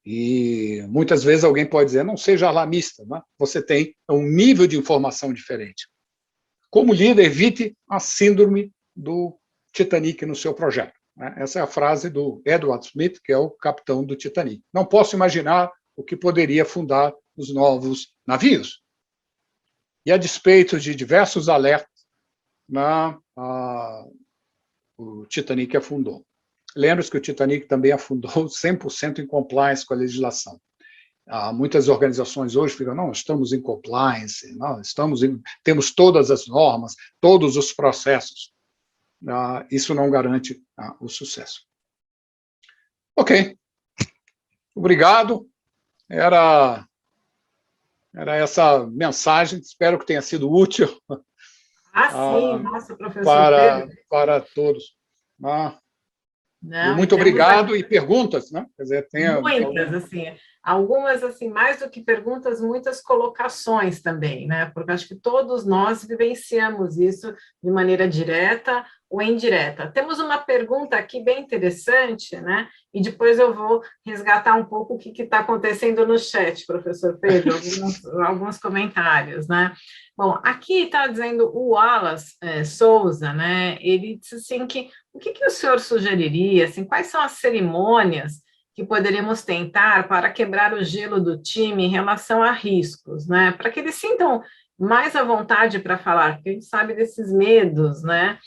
E muitas vezes alguém pode dizer, não seja alarmista, você tem um nível de informação diferente. Como líder, evite a síndrome do Titanic no seu projeto. Essa é a frase do Edward Smith, que é o capitão do Titanic. Não posso imaginar o que poderia afundar os novos navios. E a despeito de diversos alertas, o Titanic afundou. Lembre-se que o Titanic também afundou 100% em compliance com a legislação. Muitas organizações hoje ficam, não, estamos em compliance, não, temos todas as normas, todos os processos. Isso não garante o sucesso. Ok. Obrigado. Era essa mensagem, espero que tenha sido útil. Sim, nossa, professor para todos. Não, muito obrigado. E perguntas, né? Quer dizer, muitas, assim, algumas, assim, mais do que perguntas, muitas colocações também, né? Porque acho que todos nós vivenciamos isso de maneira direta ou indireta. Temos uma pergunta aqui bem interessante, né? E depois eu vou resgatar um pouco o que está acontecendo no chat, professor Pedro, alguns comentários, né? Bom, aqui está dizendo o Wallace Souza, né? Ele disse assim que o que o senhor sugeriria, assim, quais são as cerimônias que poderíamos tentar para quebrar o gelo do time em relação a riscos, né? Para que eles sintam mais à vontade para falar, porque a gente sabe desses medos, né?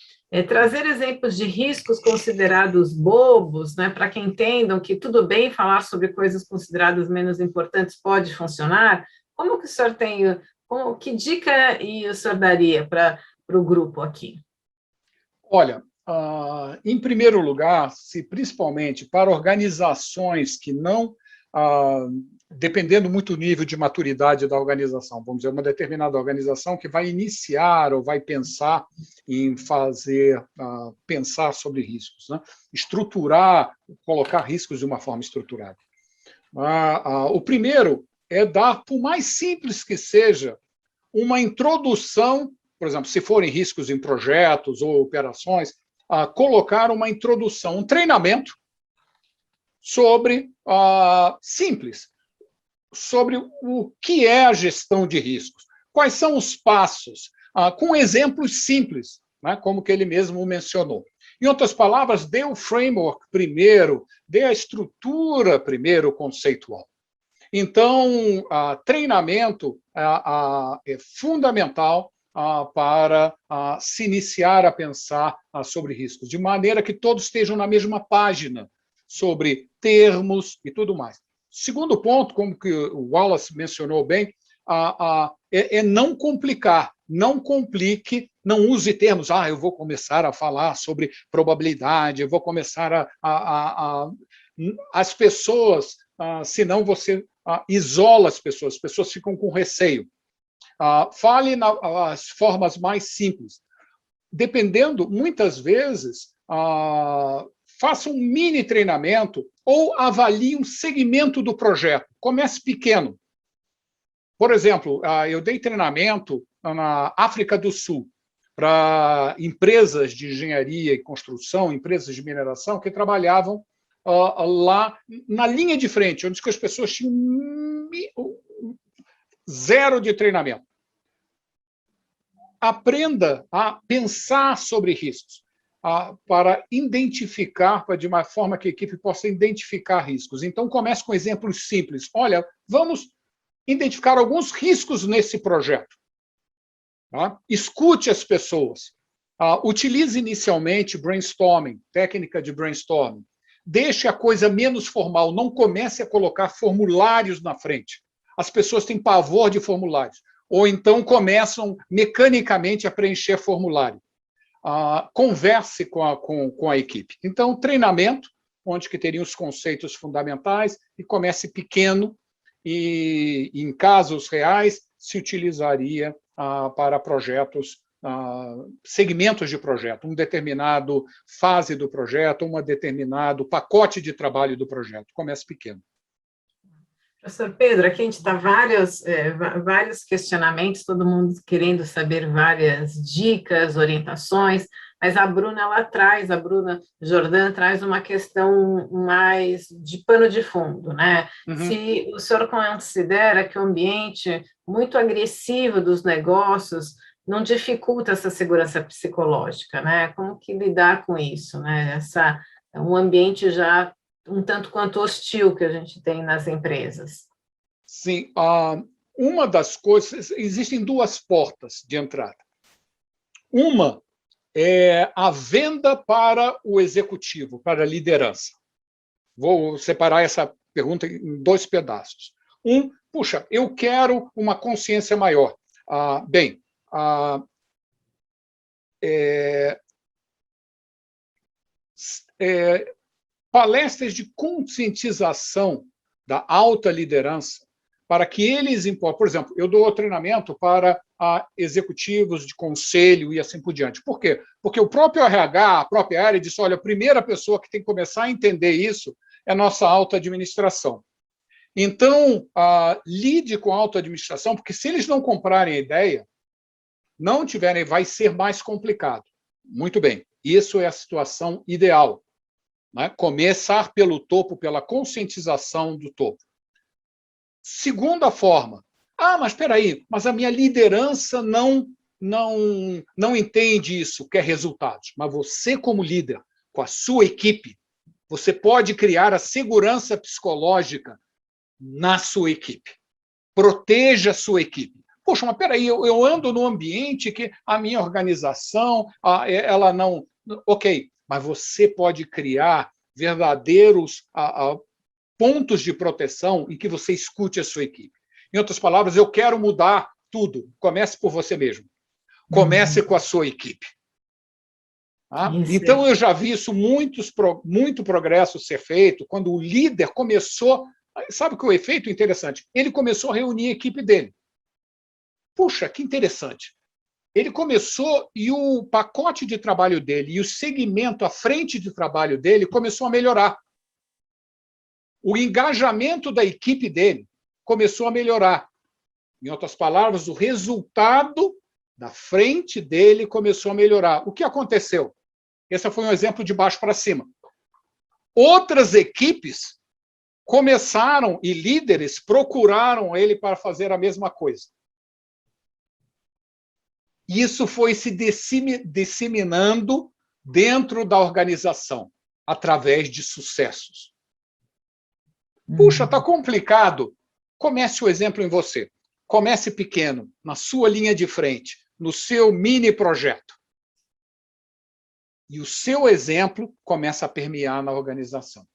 Trazer exemplos de riscos considerados bobos, né? Para que entendam que tudo bem falar sobre coisas consideradas menos importantes pode funcionar. Como que o senhor tem, que dica o senhor daria para o grupo aqui? Olha, em primeiro lugar, principalmente para organizações que não, dependendo muito do nível de maturidade da organização, vamos dizer, uma determinada organização que vai iniciar ou vai pensar em pensar sobre riscos, né? Estruturar, colocar riscos de uma forma estruturada. O primeiro é dar, por mais simples que seja, uma introdução, por exemplo, se forem riscos em projetos ou operações, colocar uma introdução, um treinamento simples, sobre o que é a gestão de riscos, quais são os passos, com exemplos simples, né, como que ele mesmo mencionou. Em outras palavras, dê o framework primeiro, dê a estrutura primeiro conceitual. Então, treinamento é fundamental para se iniciar a pensar sobre riscos, de maneira que todos estejam na mesma página sobre termos e tudo mais. Segundo ponto, como que o Wallace mencionou bem, é não complicar, não complique, não use termos, eu vou começar a falar sobre probabilidade, eu vou começar as pessoas, senão você isola as pessoas ficam com receio. Fale nas formas mais simples. Dependendo, muitas vezes, faça um mini treinamento ou avalie um segmento do projeto. Comece pequeno. Por exemplo, eu dei treinamento na África do Sul para empresas de engenharia e construção, empresas de mineração que trabalhavam lá na linha de frente, onde as pessoas tinham zero de treinamento. aprenda a pensar sobre riscos, para identificar, de uma forma que a equipe possa identificar riscos. Então, comece com exemplos simples. Olha, vamos identificar alguns riscos nesse projeto. Tá? Escute as pessoas. Utilize inicialmente brainstorming, técnica de brainstorming. Deixe a coisa menos formal, não comece a colocar formulários na frente. As pessoas têm pavor de formulários, ou então começam mecanicamente a preencher formulário. Converse com a equipe. Então, treinamento, onde que teriam os conceitos fundamentais, e comece pequeno, e em casos reais se utilizaria para projetos, segmentos de projeto, um determinado fase do projeto, um determinado pacote de trabalho do projeto. Comece pequeno. Professor Pedro, aqui a gente está vários questionamentos, todo mundo querendo saber várias dicas, orientações, mas a Bruna Jordan traz uma questão mais de pano de fundo, né? Uhum. Se o senhor considera que o ambiente muito agressivo dos negócios não dificulta essa segurança psicológica, né? Como que lidar com isso, né? Um ambiente já um tanto quanto hostil que a gente tem nas empresas. Sim, uma das coisas, existem duas portas de entrada. Uma é a venda para o executivo, para a liderança. Vou separar essa pergunta em dois pedaços. Puxa, eu quero uma consciência maior. Palestras de conscientização da alta liderança para que eles, por exemplo, eu dou treinamento para executivos de conselho e assim por diante. Por quê? Porque o próprio RH, a própria área, disse, olha, a primeira pessoa que tem que começar a entender isso é a nossa alta administração. Então, lide com a alta administração, porque se eles não comprarem a ideia, não tiverem, vai ser mais complicado. Muito bem, isso é a situação ideal. Né? Começar pelo topo, pela conscientização do topo. Segunda forma, mas espera aí, mas a minha liderança não entende isso, quer resultados. Mas você, como líder, com a sua equipe, você pode criar a segurança psicológica na sua equipe. Proteja a sua equipe. Poxa, mas espera aí, eu ando num ambiente que a minha organização, ela não... Ok, mas você pode criar verdadeiros pontos de proteção em que você escute a sua equipe. Em outras palavras, eu quero mudar tudo. Comece por você mesmo. Comece com a sua equipe. Tá? Então, eu já vi isso, muito progresso ser feito, quando o líder começou... Sabe que o efeito interessante? Ele começou a reunir a equipe dele. Puxa, que interessante. Ele começou e o pacote de trabalho dele e o segmento, a frente de trabalho dele começou a melhorar. O engajamento da equipe dele começou a melhorar. Em outras palavras, o resultado da frente dele começou a melhorar. O que aconteceu? Esse foi um exemplo de baixo para cima. Outras equipes começaram, e líderes procuraram ele para fazer a mesma coisa. Isso foi se disseminando dentro da organização, através de sucessos. Puxa, está complicado. Comece o exemplo em você. Comece pequeno, na sua linha de frente, no seu mini projeto. E o seu exemplo começa a permear na organização.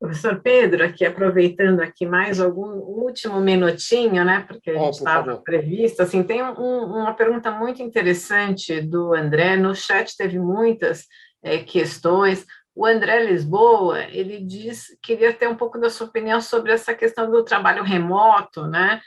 Professor Pedro, aqui aproveitando aqui mais algum último minutinho, né, porque a gente estava previsto, assim, tem uma pergunta muito interessante do André, no chat teve muitas questões. O André Lisboa, ele queria ter um pouco da sua opinião sobre essa questão do trabalho remoto, né?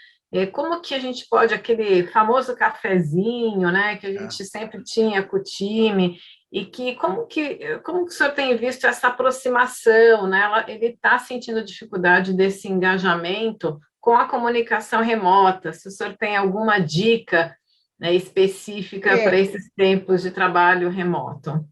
Como que a gente pode, aquele famoso cafezinho, né, que a gente sempre tinha com o time, e como que o senhor tem visto essa aproximação, né? Ele está sentindo dificuldade desse engajamento com a comunicação remota, se o senhor tem alguma dica, né, específica para esses tempos de trabalho remoto.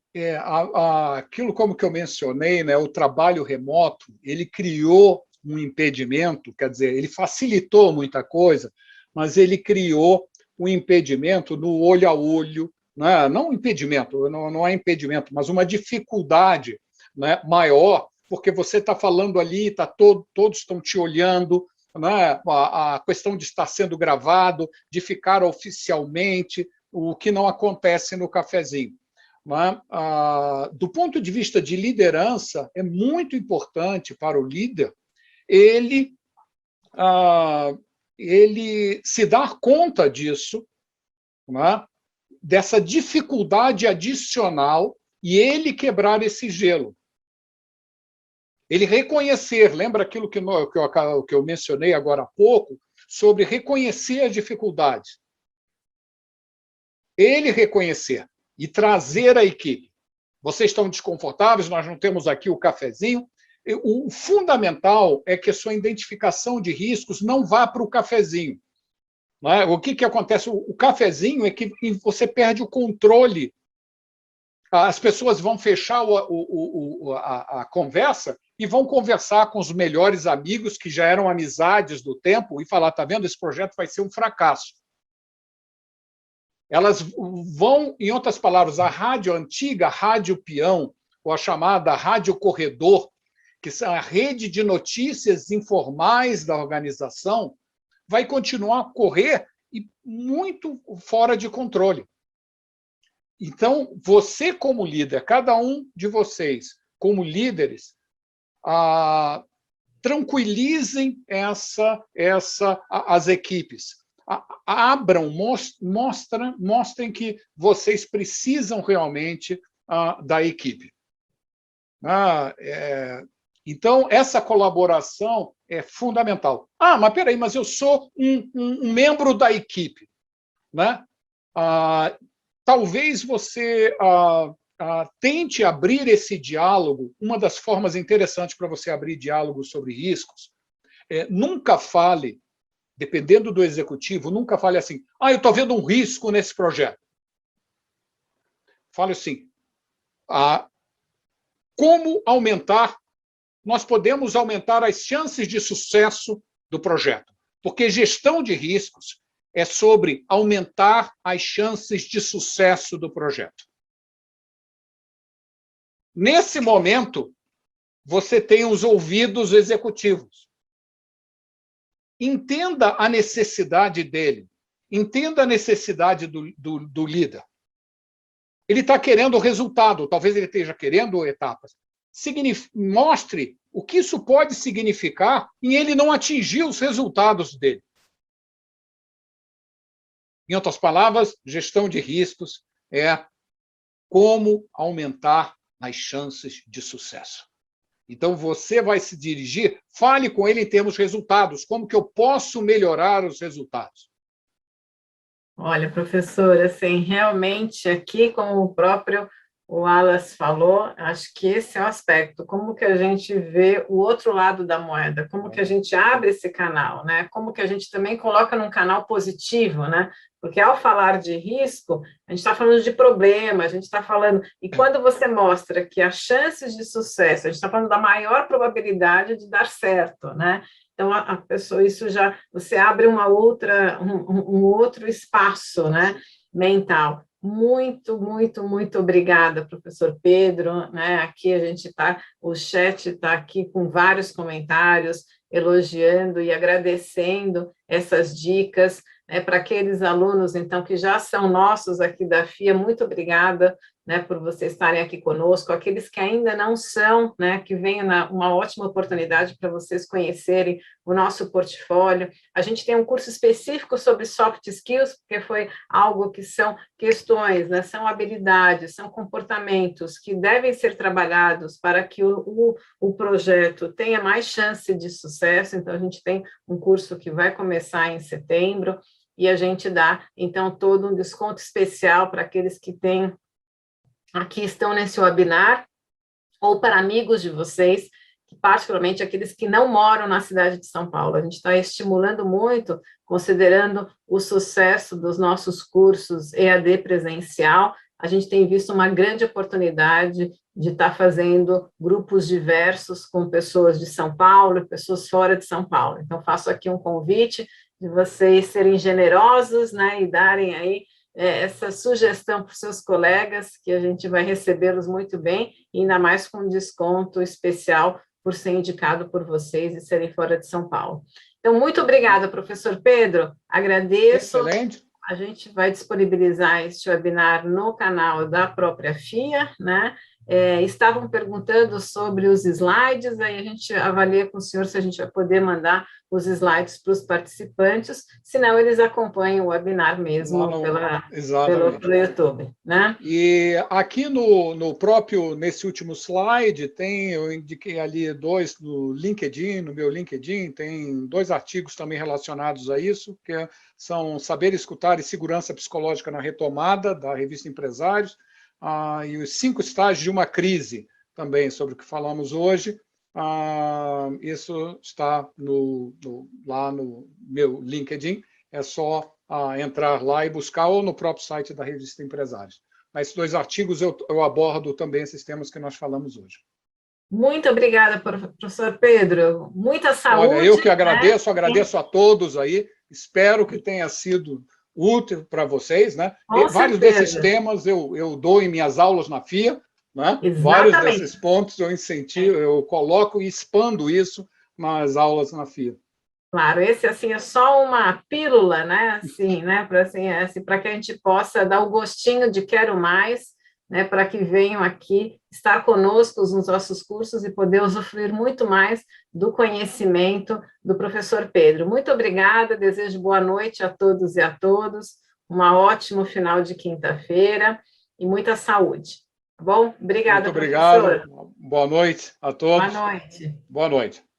Aquilo como que eu mencionei, né, o trabalho remoto, ele criou um impedimento, quer dizer, ele facilitou muita coisa, mas ele criou um impedimento no olho a olho, né? Não um impedimento, não é impedimento, mas uma dificuldade, né, maior, porque você está falando ali, todos estão te olhando, né? A questão de estar sendo gravado, de ficar oficialmente, o que não acontece no cafezinho. Né? Do ponto de vista de liderança, é muito importante para o líder ele se dar conta disso, né? Dessa dificuldade adicional, e ele quebrar esse gelo. Ele reconhecer, lembra aquilo que eu mencionei agora há pouco, sobre reconhecer as dificuldades. Ele reconhecer e trazer a equipe. Vocês estão desconfortáveis, nós não temos aqui o cafezinho. O fundamental é que a sua identificação de riscos não vá para o cafezinho. Não é? O que acontece? O cafezinho é que você perde o controle. As pessoas vão fechar a conversa e vão conversar com os melhores amigos que já eram amizades do tempo e falar, está vendo, esse projeto vai ser um fracasso. Elas vão, em outras palavras, a antiga rádio peão, ou a chamada rádio corredor, que são a rede de notícias informais da organização, vai continuar a correr e muito fora de controle. Então, você como líder, cada um de vocês como líderes, tranquilizem as equipes. Abram, mostrem que vocês precisam realmente da equipe. Então, essa colaboração é fundamental. Mas peraí, mas eu sou um membro da equipe, né? Talvez você tente abrir esse diálogo. Uma das formas interessantes para você abrir diálogo sobre riscos nunca fale, dependendo do executivo, nunca fale assim, eu estou vendo um risco nesse projeto. Fale assim, como aumentar, nós podemos aumentar as chances de sucesso do projeto, porque gestão de riscos é sobre aumentar as chances de sucesso do projeto. Nesse momento, você tem os ouvidos executivos. Entenda a necessidade dele. Entenda a necessidade do líder. Ele está querendo o resultado, talvez ele esteja querendo etapas. Mostre o que isso pode significar em ele não atingir os resultados dele. Em outras palavras, gestão de riscos é como aumentar as chances de sucesso. Então, você vai se dirigir, fale com ele em termos de resultados, como que eu posso melhorar os resultados. Olha, professor, assim, realmente aqui, como o próprio Wallace falou, acho que esse é o aspecto, como que a gente vê o outro lado da moeda, como que a gente abre esse canal, né? Como que a gente também coloca num canal positivo, né? Porque ao falar de risco, a gente está falando de problema, a gente está falando... E quando você mostra que as chances de sucesso, a gente está falando da maior probabilidade de dar certo, né? Então, a pessoa, isso já... Você abre um outro espaço, né, mental. Muito, muito, muito obrigada, professor Pedro, né? Aqui a gente está... O chat está aqui com vários comentários, elogiando e agradecendo essas dicas. Para aqueles alunos, então, que já são nossos aqui da FIA, muito obrigada, né, por vocês estarem aqui conosco. Aqueles que ainda não são, né, que venham uma ótima oportunidade para vocês conhecerem o nosso portfólio. A gente tem um curso específico sobre soft skills, porque foi algo que são questões, né, são habilidades, são comportamentos que devem ser trabalhados para que o projeto tenha mais chance de sucesso. Então, a gente tem um curso que vai começar em setembro, e a gente dá, então, todo um desconto especial para aqueles que aqui estão nesse webinar, ou para amigos de vocês, particularmente aqueles que não moram na cidade de São Paulo. A gente está estimulando muito, considerando o sucesso dos nossos cursos EAD presencial, a gente tem visto uma grande oportunidade de estar fazendo grupos diversos com pessoas de São Paulo, pessoas fora de São Paulo. Então, faço aqui um convite de vocês serem generosos, né, e darem aí essa sugestão para os seus colegas, que a gente vai recebê-los muito bem, e ainda mais com um desconto especial por ser indicado por vocês e serem fora de São Paulo. Então, muito obrigada, professor Pedro, agradeço. Excelente. A gente vai disponibilizar este webinar no canal da própria FIA, né? Estavam perguntando sobre os slides, aí a gente avalia com o senhor se a gente vai poder mandar os slides para os participantes, senão eles acompanham o webinar mesmo pelo YouTube, né? E aqui nesse último slide, eu indiquei ali no meu LinkedIn, tem 2 artigos também relacionados a isso, que são Saber Escutar e Segurança Psicológica na Retomada, da revista Empresários, e os 5 estágios de uma crise, também sobre o que falamos hoje. Isso está lá no meu LinkedIn, é só entrar lá e buscar, ou no próprio site da revista Empresários. Mas esses 2 artigos eu abordo também esses temas que nós falamos hoje. Muito obrigada, professor Pedro. Muita saúde. Olha, eu que agradeço, né? Agradeço a todos aí. Espero que tenha sido útil para vocês, né? Vários desses temas eu dou em minhas aulas na FIA, né? Vários desses pontos eu incentivo, eu coloco e expando isso nas aulas na FIA. Claro, esse assim é só uma pílula, né? Assim, né? Para que a gente possa dar o gostinho de quero mais, né? Para que venham aqui estar conosco nos nossos cursos e poder usufruir muito mais do conhecimento do professor Pedro. Muito obrigada, desejo boa noite a todos e a todas, um ótimo final de quinta-feira e muita saúde. Tá bom? Obrigada, muito obrigado. Professor. Boa noite a todos. Boa noite. Boa noite.